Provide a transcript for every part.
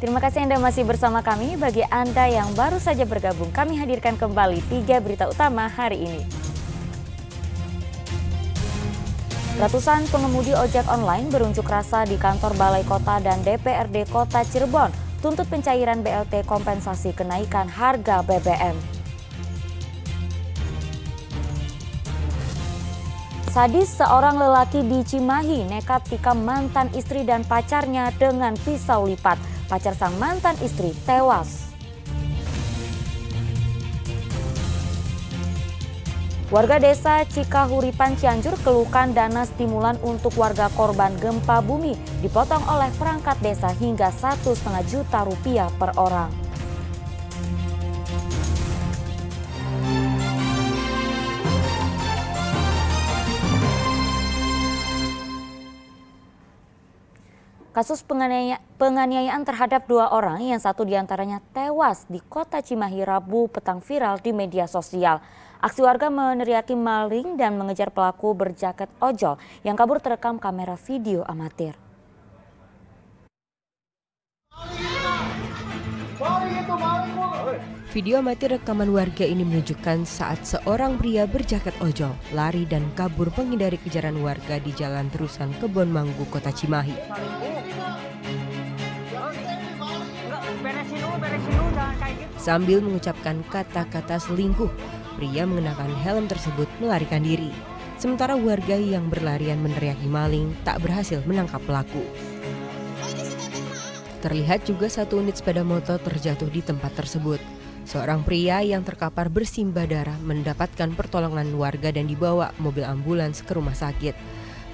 Terima kasih Anda masih bersama kami. Bagi Anda yang baru saja bergabung, kami hadirkan kembali 3 berita utama hari ini. Ratusan pengemudi ojek online berunjuk rasa di kantor Balai Kota dan DPRD Kota Cirebon tuntut pencairan BLT kompensasi kenaikan harga BBM. Sadis seorang lelaki di Cimahi nekat tikam mantan istri dan pacarnya dengan pisau lipat. Pacar sang mantan istri tewas. Warga desa Cikahuripan Cianjur keluhkan dana stimulan untuk warga korban gempa bumi dipotong oleh perangkat desa hingga Rp1,5 juta per orang. Kasus penganiayaan terhadap 2 orang yang 1 diantaranya tewas di kota Cimahi Rabu petang viral di media sosial. Aksi warga meneriaki maling dan mengejar pelaku berjaket ojol yang kabur terekam kamera video amatir. Video amatir rekaman warga ini menunjukkan saat seorang pria berjaket ojol lari dan kabur menghindari kejaran warga di Jalan Terusan Kebon Manggu, Kota Cimahi. Sambil mengucapkan kata-kata selingkuh, pria mengenakan helm tersebut melarikan diri. Sementara warga yang berlarian meneriaki maling tak berhasil menangkap pelaku. Terlihat juga 1 unit sepeda motor terjatuh di tempat tersebut. Seorang pria yang terkapar bersimbah darah mendapatkan pertolongan warga dan dibawa mobil ambulans ke rumah sakit.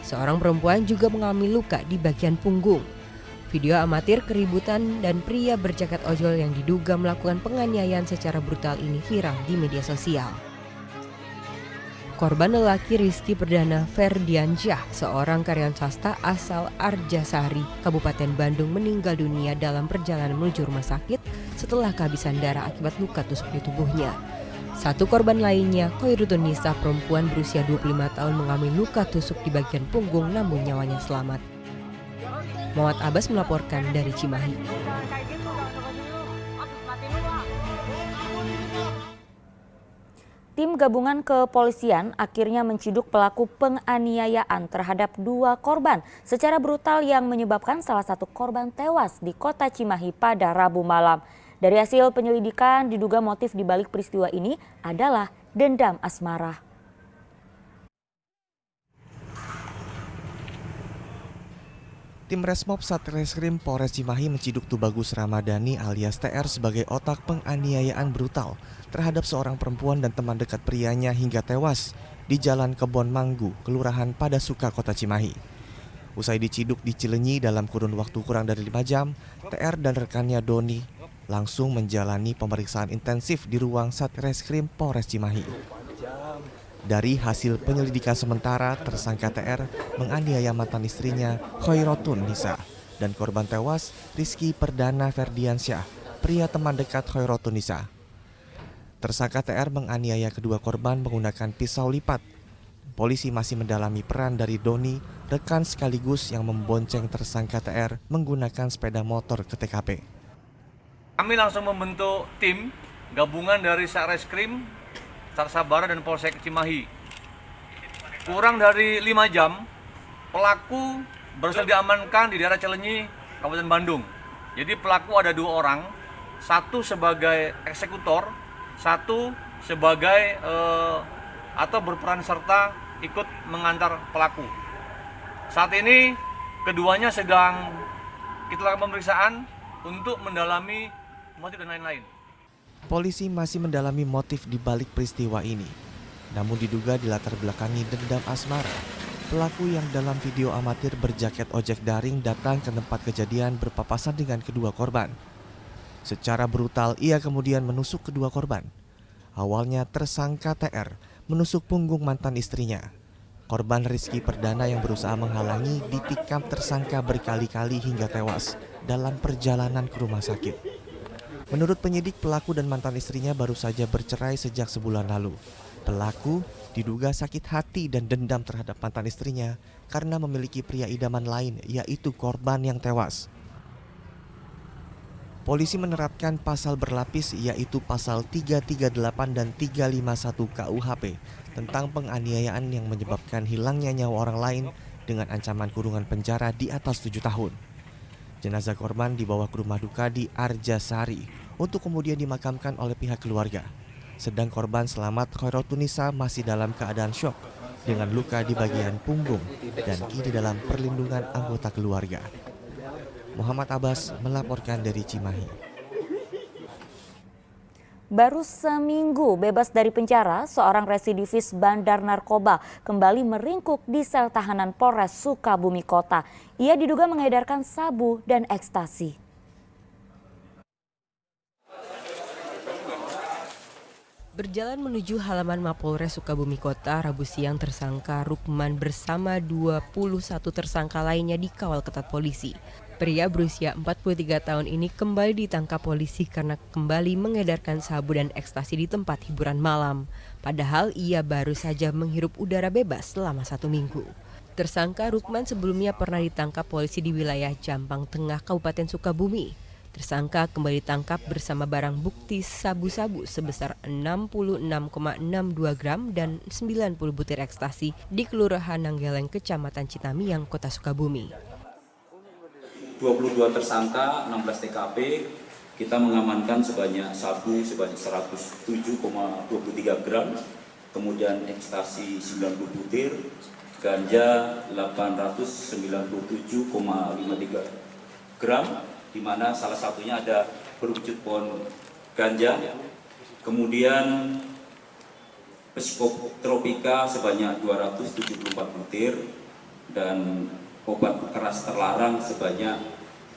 Seorang perempuan juga mengalami luka di bagian punggung. Video amatir keributan dan pria berjaket ojol yang diduga melakukan penganiayaan secara brutal ini viral di media sosial. Korban lelaki Rizky Perdana Ferdiansyah, seorang karyawan swasta asal Arjasari, Kabupaten Bandung meninggal dunia dalam perjalanan menuju rumah sakit setelah kehabisan darah akibat luka tusuk di tubuhnya. 1 korban lainnya, Khoirutun Nisa, perempuan berusia 25 tahun mengalami luka tusuk di bagian punggung namun nyawanya selamat. Muhammad Abbas melaporkan dari Cimahi. Tim gabungan kepolisian akhirnya menciduk pelaku penganiayaan terhadap 2 korban secara brutal yang menyebabkan salah satu korban tewas di kota Cimahi pada Rabu malam. Dari hasil penyelidikan diduga motif dibalik peristiwa ini adalah dendam asmara. Tim Resmob Satreskrim Polres Cimahi menciduk Tubagus Ramadhani alias TR sebagai otak penganiayaan brutal terhadap seorang perempuan dan teman dekat prianya hingga tewas di Jalan Kebon Manggu, Kelurahan Padasuka, Kota Cimahi. Usai diciduk di Cilenyi dalam kurun waktu kurang dari 5 jam, TR dan rekannya Doni langsung menjalani pemeriksaan intensif di ruang Satreskrim Polres Cimahi. Dari hasil penyelidikan sementara, tersangka TR menganiaya mantan istrinya Khoirutun Nisa dan korban tewas Rizky Perdana Ferdiansyah, pria teman dekat Khoirutun Nisa. Tersangka TR menganiaya kedua korban menggunakan pisau lipat. Polisi masih mendalami peran dari Doni, rekan sekaligus yang membonceng tersangka TR menggunakan sepeda motor ke TKP. Kami langsung membentuk tim gabungan dari Satreskrim, Sarsabara dan Polsek Cimahi. Kurang dari 5 jam, pelaku berhasil diamankan di daerah Cilenyi, Kabupaten Bandung. Jadi pelaku ada 2 orang, 1 sebagai eksekutor, 1 sebagai atau berperan serta ikut mengantar pelaku. Saat ini keduanya sedang kita lakukan pemeriksaan untuk mendalami motif dan lain-lain. Polisi masih mendalami motif di balik peristiwa ini. Namun diduga dilatar belakangi dendam asmara. Pelaku yang dalam video amatir berjaket ojek daring datang ke tempat kejadian berpapasan dengan kedua korban. Secara brutal ia kemudian menusuk kedua korban. Awalnya tersangka TR menusuk punggung mantan istrinya. Korban Rizky Perdana yang berusaha menghalangi ditikam tersangka berkali-kali hingga tewas dalam perjalanan ke rumah sakit. Menurut penyidik, pelaku dan mantan istrinya baru saja bercerai sejak sebulan lalu. Pelaku diduga sakit hati dan dendam terhadap mantan istrinya karena memiliki pria idaman lain, yaitu korban yang tewas. Polisi menerapkan pasal berlapis yaitu pasal 338 dan 351 KUHP tentang penganiayaan yang menyebabkan hilangnya nyawa orang lain dengan ancaman kurungan penjara di atas 7 tahun. Jenazah korban dibawa ke rumah duka di Arjasari untuk kemudian dimakamkan oleh pihak keluarga. Sedang korban selamat Khairotunisa masih dalam keadaan syok dengan luka di bagian punggung dan kini dalam perlindungan anggota keluarga. Muhammad Abbas melaporkan dari Cimahi. Baru seminggu bebas dari penjara, seorang residivis bandar narkoba kembali meringkuk di sel tahanan Polres Sukabumi Kota. Ia diduga mengedarkan sabu dan ekstasi. Berjalan menuju halaman Mapolres Sukabumi Kota, Rabu siang tersangka Rukman bersama 21 tersangka lainnya dikawal ketat polisi. Pria berusia 43 tahun ini kembali ditangkap polisi karena kembali mengedarkan sabu dan ekstasi di tempat hiburan malam. Padahal ia baru saja menghirup udara bebas selama 1 minggu. Tersangka Rukman sebelumnya pernah ditangkap polisi di wilayah Jampang Tengah, Kabupaten Sukabumi. Tersangka kembali ditangkap bersama barang bukti sabu-sabu sebesar 66,62 gram dan 90 butir ekstasi di Kelurahan Nanggeleng, Kecamatan Citamiang, Kota Sukabumi. 22 tersangka, 16 TKP, kita mengamankan sebanyak sabu sebanyak 107,23 gram, kemudian ekstasi 90 butir, ganja 897,53 gram, di mana salah satunya ada berwujud pohon ganja, kemudian psikotropika sebanyak 274 butir, dan obat keras terlarang sebanyak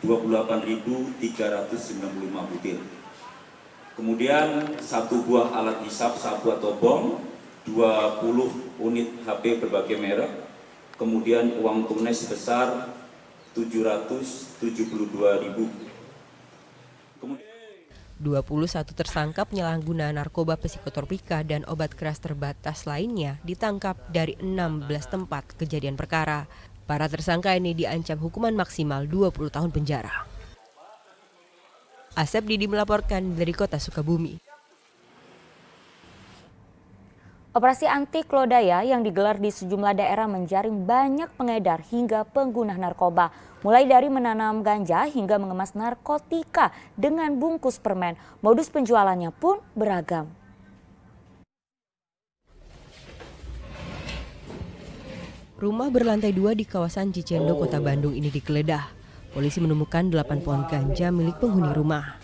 28.395 butir. Kemudian 1 buah alat hisap sabu atau bom, 20 unit HP berbagai merek, kemudian uang tunai sebesar 772.000. 21 tersangka penyalahgunaan narkoba psikotropika dan obat keras terbatas lainnya ditangkap dari 16 tempat kejadian perkara. Para tersangka ini diancam hukuman maksimal 20 tahun penjara. Asep Didi melaporkan dari Kota Sukabumi. Operasi anti Lodaya yang digelar di sejumlah daerah menjaring banyak pengedar hingga pengguna narkoba. Mulai dari menanam ganja hingga mengemas narkotika dengan bungkus permen. Modus penjualannya pun beragam. Rumah berlantai 2 di kawasan Cicendo, Kota Bandung ini digeledah. Polisi menemukan 8 pohon ganja milik penghuni rumah.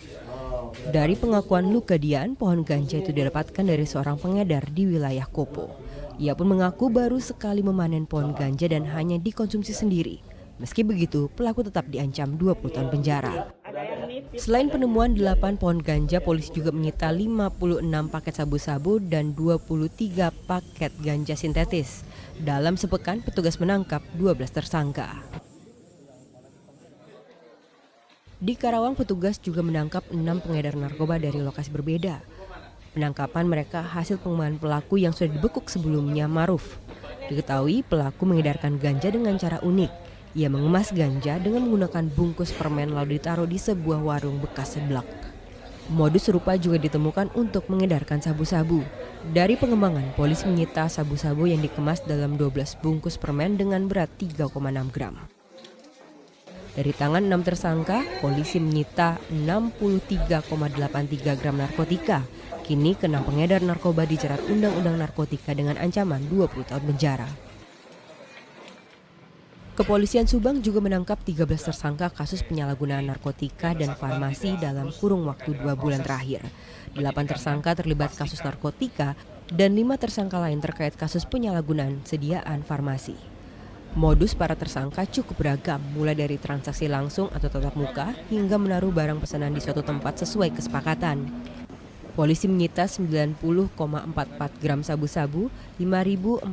Dari pengakuan Lukadian, pohon ganja itu didapatkan dari seorang pengedar di wilayah Kopo. Ia pun mengaku baru sekali memanen pohon ganja dan hanya dikonsumsi sendiri. Meski begitu, pelaku tetap diancam 20 tahun penjara. Selain penemuan 8 pohon ganja, polisi juga menyita 56 paket sabu-sabu dan 23 paket ganja sintetis. Dalam sepekan, petugas menangkap 12 tersangka. Di Karawang, petugas juga menangkap 6 pengedar narkoba dari lokasi berbeda. Penangkapan mereka hasil pengembangan pelaku yang sudah dibekuk sebelumnya, Maruf. Diketahui pelaku mengedarkan ganja dengan cara unik. Ia mengemas ganja dengan menggunakan bungkus permen lalu ditaruh di sebuah warung bekas seblak. Modus serupa juga ditemukan untuk mengedarkan sabu-sabu. Dari pengembangan, polisi menyita sabu-sabu yang dikemas dalam 12 bungkus permen dengan berat 3,6 gram. Dari tangan 6 tersangka, polisi menyita 63,83 gram narkotika. Kini ke-6 pengedar narkoba dijerat Undang-Undang Narkotika dengan ancaman 20 tahun penjara. Kepolisian Subang juga menangkap 13 tersangka kasus penyalahgunaan narkotika dan farmasi dalam kurun waktu 2 bulan terakhir. 8 tersangka terlibat kasus narkotika dan 5 tersangka lain terkait kasus penyalahgunaan sediaan farmasi. Modus para tersangka cukup beragam, mulai dari transaksi langsung atau tatap muka hingga menaruh barang pesanan di suatu tempat sesuai kesepakatan. Polisi menyita 90,44 gram sabu-sabu, 5.048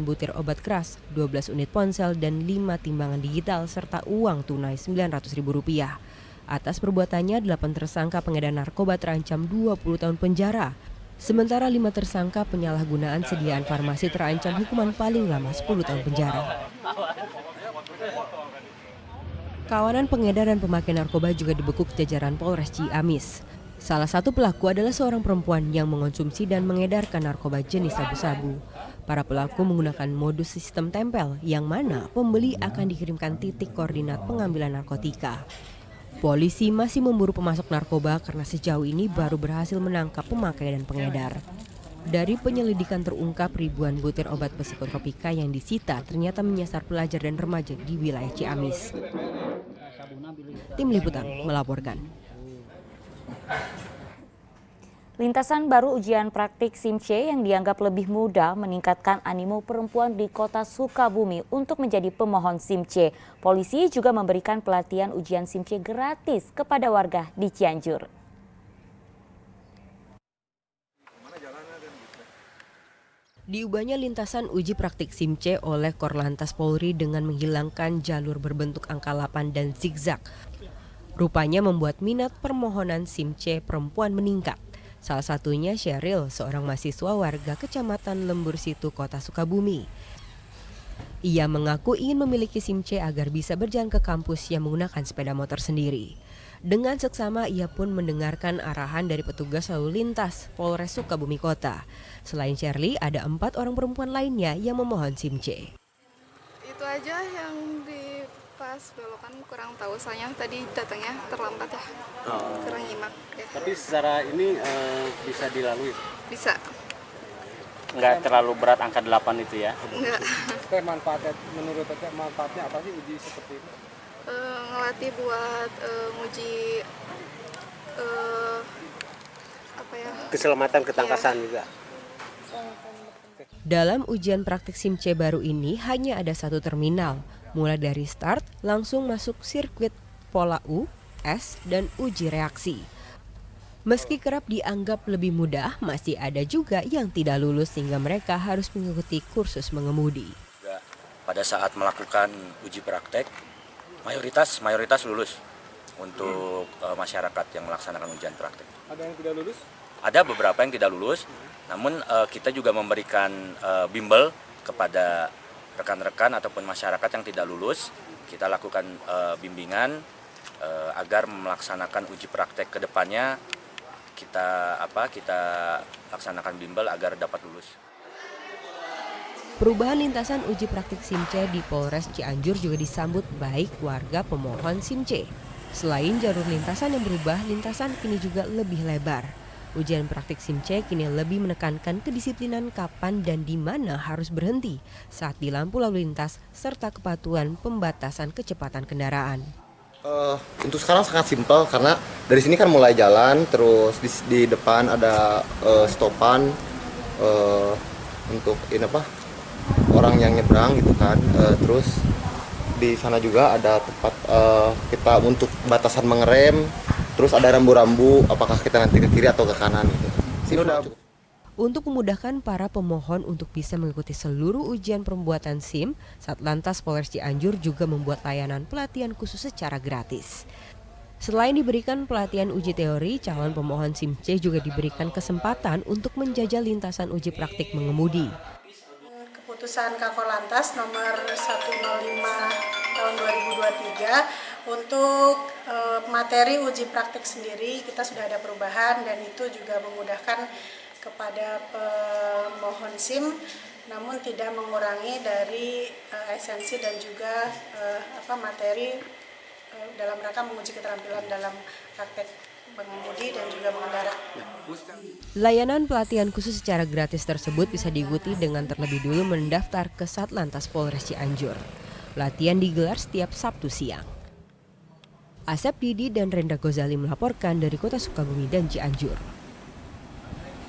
butir obat keras, 12 unit ponsel, dan 5 timbangan digital serta uang tunai Rp900.000. Atas perbuatannya, 8 tersangka pengedar narkoba terancam 20 tahun penjara. Sementara 5 tersangka penyalahgunaan sediaan farmasi terancam hukuman paling lama 10 tahun penjara. Kawanan pengedar dan pemakai narkoba juga dibekuk jajaran Polres Ciamis. Salah satu pelaku adalah seorang perempuan yang mengonsumsi dan mengedarkan narkoba jenis sabu-sabu. Para pelaku menggunakan modus sistem tempel yang mana pembeli akan dikirimkan titik koordinat pengambilan narkotika. Polisi masih memburu pemasok narkoba karena sejauh ini baru berhasil menangkap pemakai dan pengedar. Dari penyelidikan terungkap ribuan butir obat psikotropika yang disita ternyata menyasar pelajar dan remaja di wilayah Ciamis. Tim Liputan melaporkan. Lintasan baru ujian praktik SIM-C yang dianggap lebih mudah meningkatkan animo perempuan di kota Sukabumi untuk menjadi pemohon SIM-C. Polisi juga memberikan pelatihan ujian SIM-C gratis kepada warga di Cianjur. Diubahnya lintasan uji praktik SIM-C oleh Korlantas Polri dengan menghilangkan jalur berbentuk angka 8 dan zigzag. Rupanya membuat minat permohonan SIM-C perempuan meningkat. Salah satunya Sheryl, seorang mahasiswa warga Kecamatan Lembur Situ, Kota Sukabumi. Ia mengaku ingin memiliki SIM-C agar bisa berjalan ke kampus yang menggunakan sepeda motor sendiri. Dengan seksama ia pun mendengarkan arahan dari petugas lalu lintas Polres Sukabumi Kota. Selain Shirley, ada 4 orang perempuan lainnya yang memohon SIM-C. Itu aja yang di pas belokan kurang tahu, soalnya tadi datangnya terlambat ya, kurang nyimak. Ya. Tapi secara ini bisa dilalui? Bisa. Nggak terlalu berat angka 8 itu ya? Enggak. Manfaatnya, menurut Teteh manfaatnya apa sih uji seperti itu? Ngelatih buat nguji apa ya? Keselamatan ketangkasan juga. Dalam ujian praktik SIM-C baru ini hanya ada 1 terminal, mulai dari start langsung masuk sirkuit pola U, S, dan uji reaksi. Meski kerap dianggap lebih mudah, masih ada juga yang tidak lulus sehingga mereka harus mengikuti kursus mengemudi. Pada saat melakukan uji praktek, mayoritas lulus untuk masyarakat yang melaksanakan ujian praktek. Ada yang tidak lulus? Ada beberapa yang tidak lulus, namun kita juga memberikan bimbel kepada rekan-rekan ataupun masyarakat yang tidak lulus. Kita lakukan bimbingan agar melaksanakan uji praktek ke depannya. Kita laksanakan bimbel agar dapat lulus. Perubahan lintasan uji praktik SIM-C di Polres Cianjur juga disambut baik warga pemohon SIM-C. Selain jalur lintasan yang berubah, lintasan kini juga lebih lebar. Ujian praktik SIM-C kini lebih menekankan kedisiplinan kapan dan di mana harus berhenti saat di lampu lalu lintas serta kepatuhan pembatasan kecepatan kendaraan. Untuk sekarang sangat simpel karena dari sini kan mulai jalan, terus di depan ada stopan untuk orang yang nyebrang gitu kan. Terus di sana juga ada tempat kita untuk batasan mengerem. Terus ada rambu-rambu, apakah kita nanti ke kiri atau ke kanan gitu. Sini udah cukup. Untuk memudahkan para pemohon untuk bisa mengikuti seluruh ujian pembuatan SIM, Satlantas Polres Cianjur juga membuat layanan pelatihan khusus secara gratis. Selain diberikan pelatihan uji teori, calon pemohon SIM-C juga diberikan kesempatan untuk menjajal lintasan uji praktik mengemudi. Keputusan Korlantas nomor 105 tahun 2023 untuk materi uji praktik sendiri kita sudah ada perubahan dan itu juga memudahkan kepada pemohon SIM, namun tidak mengurangi dari esensi dan juga materi dalam rangka menguji keterampilan dalam praktek mengemudi dan juga mengendara. Layanan pelatihan khusus secara gratis tersebut bisa diikuti dengan terlebih dulu mendaftar ke Satlantas Polres Cianjur. Pelatihan digelar setiap Sabtu siang. Asep Didi dan Rendra Gozali melaporkan dari Kota Sukabumi dan Cianjur.